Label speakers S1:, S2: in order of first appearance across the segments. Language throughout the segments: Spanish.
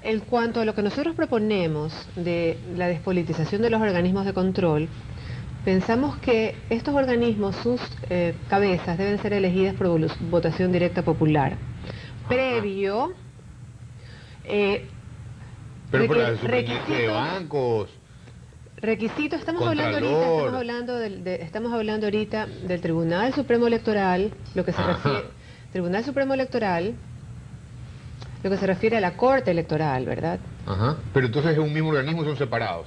S1: en cuanto a lo que nosotros proponemos de la despolitización de los organismos de control, pensamos que estos organismos, sus cabezas, deben ser elegidas por votación directa popular, previo...
S2: pero por la superintendente de bancos...
S1: Requisito,
S2: Contralor.
S1: estamos hablando ahorita del Tribunal Supremo Electoral, lo que se refiere... Tribunal Supremo Electoral, lo que se refiere a la Corte Electoral, ¿verdad?
S2: Ajá. Pero entonces es un mismo organismo y son separados.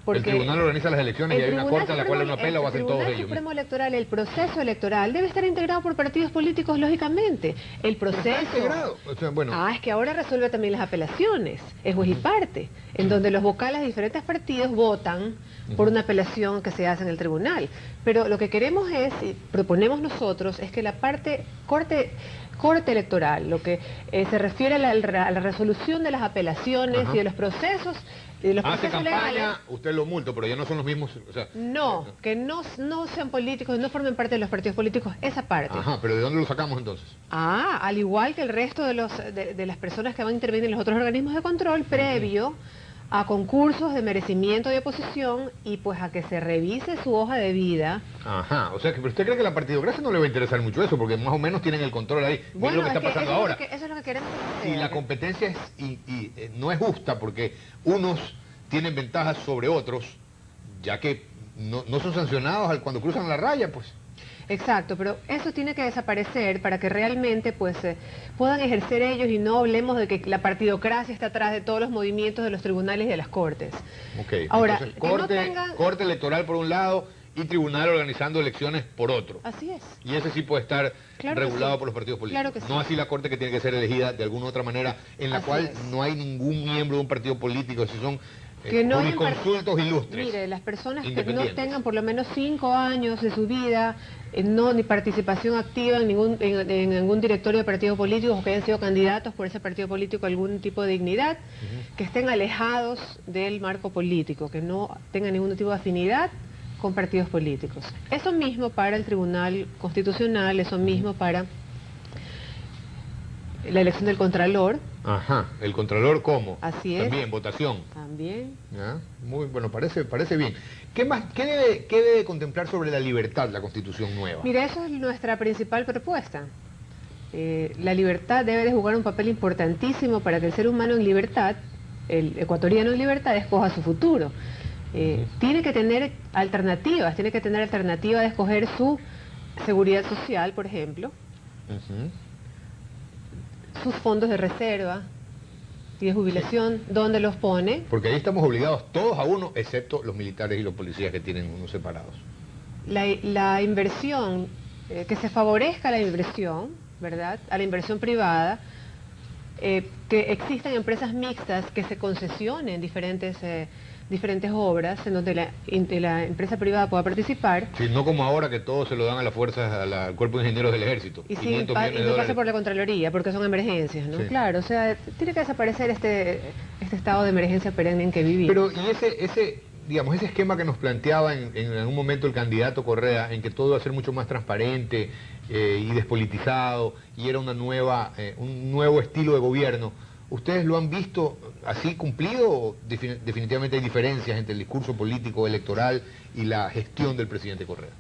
S1: Porque
S2: el tribunal organiza las elecciones y hay una corte a la cual uno apela o hacen todos ellos.
S1: El Tribunal Supremo Electoral, el proceso electoral debe estar integrado por partidos políticos, lógicamente. El proceso...
S2: ¿Está integrado? O sea, bueno.
S1: Es que ahora resuelve también las apelaciones, es juez y parte, en donde los vocales de diferentes partidos votan por una apelación que se hace en el tribunal. Pero lo que queremos es, y proponemos nosotros, es que la parte corte electoral, lo que se refiere a la resolución de las apelaciones y de los procesos...
S2: Hace campaña, usted lo multa, pero ya no son los mismos... O sea,
S1: no, que no sean políticos, no formen parte de los partidos políticos, esa parte.
S2: Ajá, pero ¿de dónde lo sacamos entonces?
S1: Al igual que el resto de las personas que van a intervenir en los otros organismos de control, previo a concursos de merecimiento de oposición y pues a que se revise su hoja de vida.
S2: Ajá, o sea, pero usted cree que a la partidocracia no le va a interesar mucho eso, porque más o menos tienen el control ahí.
S1: Bueno,
S2: es lo que está pasando ahora.
S1: Eso es lo que queremos hacer.
S2: Si la competencia no es justa, porque unos tienen ventajas sobre otros, ya que no son sancionados cuando cruzan la raya, pues.
S1: Exacto, pero eso tiene que desaparecer para que realmente pues puedan ejercer ellos y no hablemos de que la partidocracia está atrás de todos los movimientos de los tribunales y de las cortes.
S2: Ok,
S1: ahora,
S2: entonces corte electoral por un lado y tribunal organizando elecciones por otro.
S1: Así es.
S2: Y ese sí puede estar regulado por los partidos políticos.
S1: Claro que sí.
S2: No así la corte que tiene que ser elegida de alguna otra manera, en la cual no hay ningún miembro de un partido político, si son... consultos ilustres.
S1: Mire, las personas que no tengan por lo menos 5 años de su vida, ni participación activa en ningún directorio de partido político, o que hayan sido candidatos por ese partido político a algún tipo de dignidad, que estén alejados del marco político, que no tengan ningún tipo de afinidad con partidos políticos. Eso mismo para el Tribunal Constitucional, eso mismo para la elección del Contralor.
S2: Ajá, ¿el Contralor cómo?
S1: Así es.
S2: También, votación.
S1: También.
S2: ¿Ya? Muy bueno, parece bien. ¿Qué debe contemplar sobre la libertad la Constitución nueva?
S1: Mira, eso es nuestra principal propuesta. La libertad debe de jugar un papel importantísimo para que el ser humano en libertad, el ecuatoriano en libertad, escoja su futuro. Tiene que tener alternativas, de escoger su seguridad social, por ejemplo. Sus fondos de reserva y de jubilación, ¿dónde los pone?
S2: Porque ahí estamos obligados todos a uno, excepto los militares y los policías que tienen unos separados.
S1: La inversión, que se favorezca la inversión, ¿verdad? A la inversión privada, que existan empresas mixtas que se concesionen diferentes obras en donde la empresa privada pueda participar.
S2: Sí, no como ahora que todo se lo dan a las fuerzas, al cuerpo de ingenieros del ejército.
S1: Y no pasa por la Contraloría, porque son emergencias, ¿no? Sí. Claro, o sea, tiene que desaparecer este estado de emergencia perenne en que vivimos.
S2: Pero, y ese esquema que nos planteaba en algún momento el candidato Correa, en que todo iba a ser mucho más transparente y despolitizado, y era un nuevo estilo de gobierno, ¿ustedes lo han visto así cumplido o definitivamente hay diferencias entre el discurso político electoral y la gestión del presidente Correa?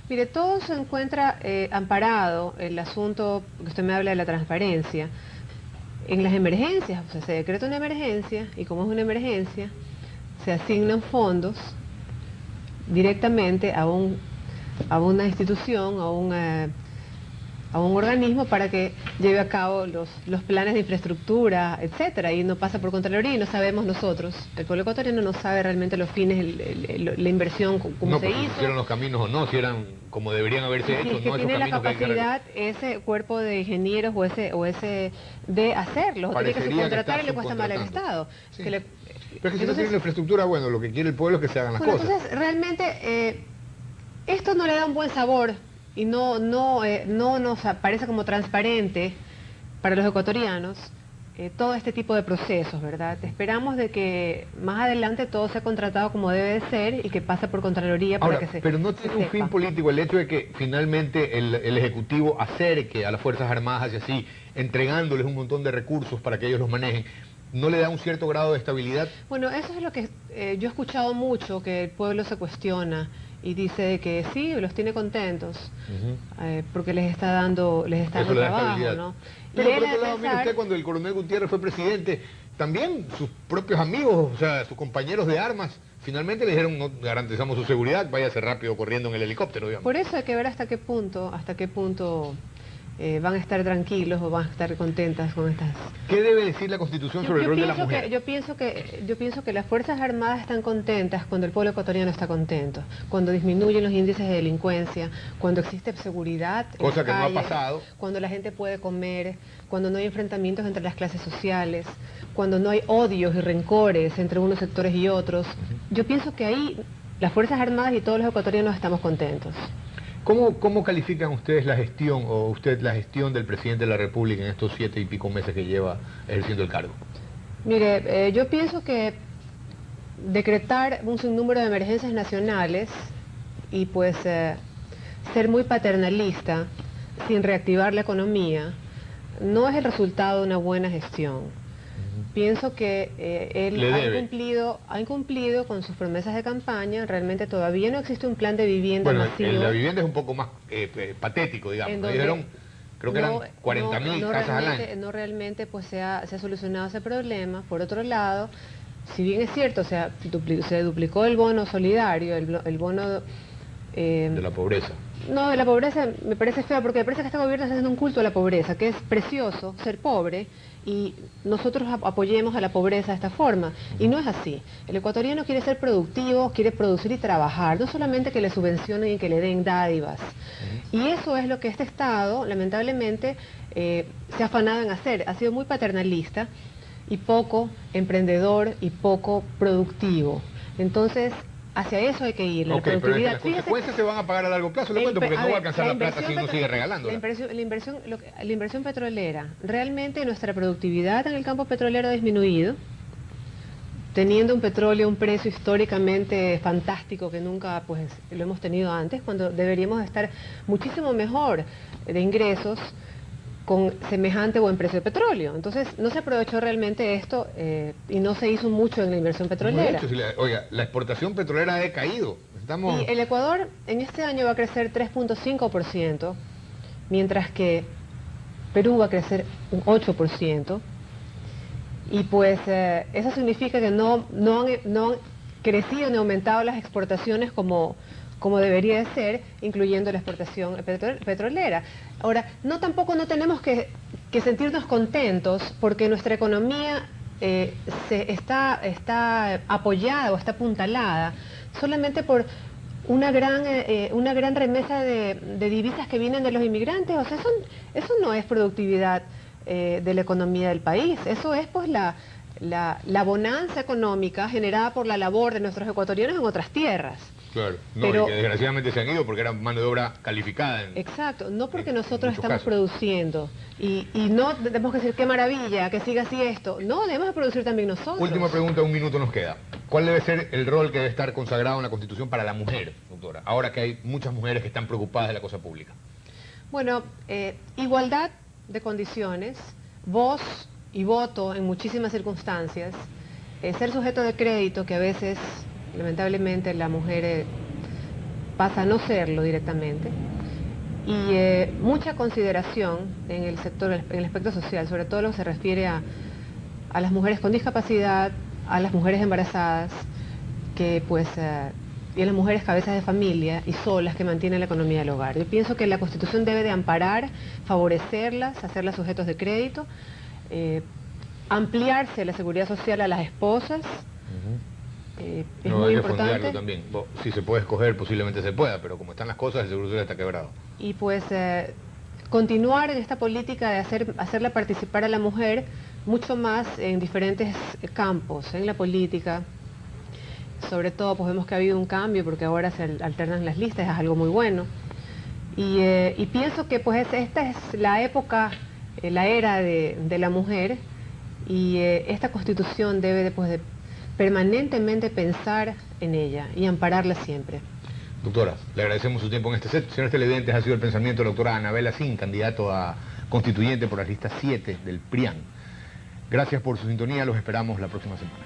S1: Mire, todo se encuentra amparado, el asunto que usted me habla de la transparencia, en las emergencias. O sea, se decreta una emergencia y como es una emergencia, se asignan fondos directamente a una institución, a un organismo para que lleve a cabo los planes de infraestructura, etcétera, y no pasa por Contraloría y no sabemos nosotros, el pueblo ecuatoriano no sabe realmente los fines, la inversión, cómo se hizo.
S2: Si hicieron los caminos o no, si eran como deberían haberse hecho,
S1: es que
S2: no
S1: tiene la capacidad ese cuerpo de ingenieros o ese de hacerlo, o tiene que subcontratar y le cuesta mal al Estado.
S2: Sí. Pero es que si no tiene la infraestructura, bueno, lo que quiere el pueblo es que se hagan las cosas.
S1: Entonces, realmente, esto no le da un buen sabor y no nos parece como transparente para los ecuatorianos todo este tipo de procesos, ¿verdad? Esperamos de que más adelante todo sea contratado como debe de ser y que pase por Contraloría para que se
S2: pero no tiene un fin político el hecho de que finalmente el Ejecutivo acerque a las Fuerzas Armadas hacia sí, entregándoles un montón de recursos para que ellos los manejen. no le da un cierto grado de estabilidad?
S1: Bueno, eso es lo que yo he escuchado mucho, que el pueblo se cuestiona y dice que sí, los tiene contentos, porque les está dando trabajo, ¿no?
S2: Pero por otro lado, mire usted, cuando el coronel Gutiérrez fue presidente, también sus propios amigos, o sea, sus compañeros de armas, finalmente le dijeron, no garantizamos su seguridad, váyase rápido corriendo en el helicóptero, digamos.
S1: Por eso hay que ver hasta qué punto van a estar tranquilos o van a estar contentas con estas...
S2: ¿Qué debe decir la Constitución sobre el rol de la mujer?
S1: Yo pienso que las Fuerzas Armadas están contentas cuando el pueblo ecuatoriano está contento, cuando disminuyen los índices de delincuencia, cuando existe seguridad en
S2: cosa que
S1: calles,
S2: no ha pasado,
S1: cuando la gente puede comer, cuando no hay enfrentamientos entre las clases sociales, cuando no hay odios y rencores entre unos sectores y otros. Yo pienso que ahí las Fuerzas Armadas y todos los ecuatorianos estamos contentos.
S2: ¿Cómo califican ustedes la gestión, o usted la gestión del presidente de la República en estos 7 y pico meses que lleva ejerciendo el cargo?
S1: Mire, yo pienso que decretar un sinnúmero de emergencias nacionales y pues ser muy paternalista sin reactivar la economía no es el resultado de una buena gestión. Pienso que él ha incumplido con sus promesas de campaña. Realmente todavía no existe un plan de vivienda masivo.
S2: La vivienda es un poco más patético, digamos. Dijeron, creo que eran 40.000 casas al año.
S1: No realmente pues se ha solucionado ese problema. Por otro lado, si bien es cierto, se duplicó el bono solidario, el bono...
S2: de la pobreza.
S1: No, de la pobreza me parece feo, porque me parece que este gobierno está haciendo un culto a la pobreza, que es precioso ser pobre y nosotros apoyemos a la pobreza de esta forma. Y no es así. El ecuatoriano quiere ser productivo, quiere producir y trabajar, no solamente que le subvencionen y que le den dádivas. Y eso es lo que este Estado, lamentablemente, se ha afanado en hacer. Ha sido muy paternalista y poco emprendedor y poco productivo. Entonces, hacia eso hay que ir, la productividad.
S2: Pero las consecuencias se van a pagar a largo plazo, le cuento, porque no va a alcanzar la plata si uno sigue regalando.
S1: La inversión petrolera, realmente nuestra productividad en el campo petrolero ha disminuido, teniendo un petróleo a un precio históricamente fantástico que nunca pues lo hemos tenido antes, cuando deberíamos estar muchísimo mejor de ingresos con semejante buen precio de petróleo. Entonces, no se aprovechó realmente esto y no se hizo mucho en la inversión petrolera.
S2: Oiga, la exportación petrolera ha decaído.
S1: Y el Ecuador en este año va a crecer 3.5%, mientras que Perú va a crecer un 8%. Y pues eso significa que no han crecido ni aumentado las exportaciones como debería de ser, incluyendo la exportación petrolera. Ahora, tampoco no tenemos que sentirnos contentos porque nuestra economía está apoyada o está apuntalada solamente por una gran remesa de divisas que vienen de los inmigrantes. O sea, eso no es productividad de la economía del país. Eso es pues la bonanza económica generada por la labor de nuestros ecuatorianos en otras tierras.
S2: Claro, y que desgraciadamente se han ido porque eran mano de obra calificada.
S1: Exacto, no porque nosotros estamos produciendo y no tenemos que decir qué maravilla, que siga así esto. No, debemos producir también nosotros.
S2: Última pregunta, 1 minuto nos queda. ¿Cuál debe ser el rol que debe estar consagrado en la Constitución para la mujer, doctora? Ahora que hay muchas mujeres que están preocupadas de la cosa pública.
S1: Bueno, igualdad de condiciones, voz y voto en muchísimas circunstancias, ser sujeto de crédito, que a veces lamentablemente la mujer pasa a no serlo directamente, y mucha consideración en el sector, en el aspecto social, sobre todo lo que se refiere a las mujeres con discapacidad, a las mujeres embarazadas, y a las mujeres cabezas de familia y solas que mantienen la economía del hogar. Yo pienso que la Constitución debe de amparar, favorecerlas, hacerlas sujetos de crédito, ampliarse la seguridad social a las esposas. Es muy importante.
S2: También. Si se puede escoger, posiblemente se pueda, pero como están las cosas, el seguro social está quebrado.
S1: Y pues continuar en esta política de hacerla participar a la mujer mucho más en diferentes campos, en la política. Sobre todo, pues vemos que ha habido un cambio porque ahora se alternan las listas, es algo muy bueno. Y pienso que pues esta es la época, la era de la mujer, y esta Constitución debe de permanentemente pensar en ella y ampararla siempre.
S2: Doctora, le agradecemos su tiempo en este set. Señores televidentes, ha sido el pensamiento de la doctora Anabela Sin, candidato a constituyente por la lista 7 del PRIAN. Gracias por su sintonía, los esperamos la próxima semana.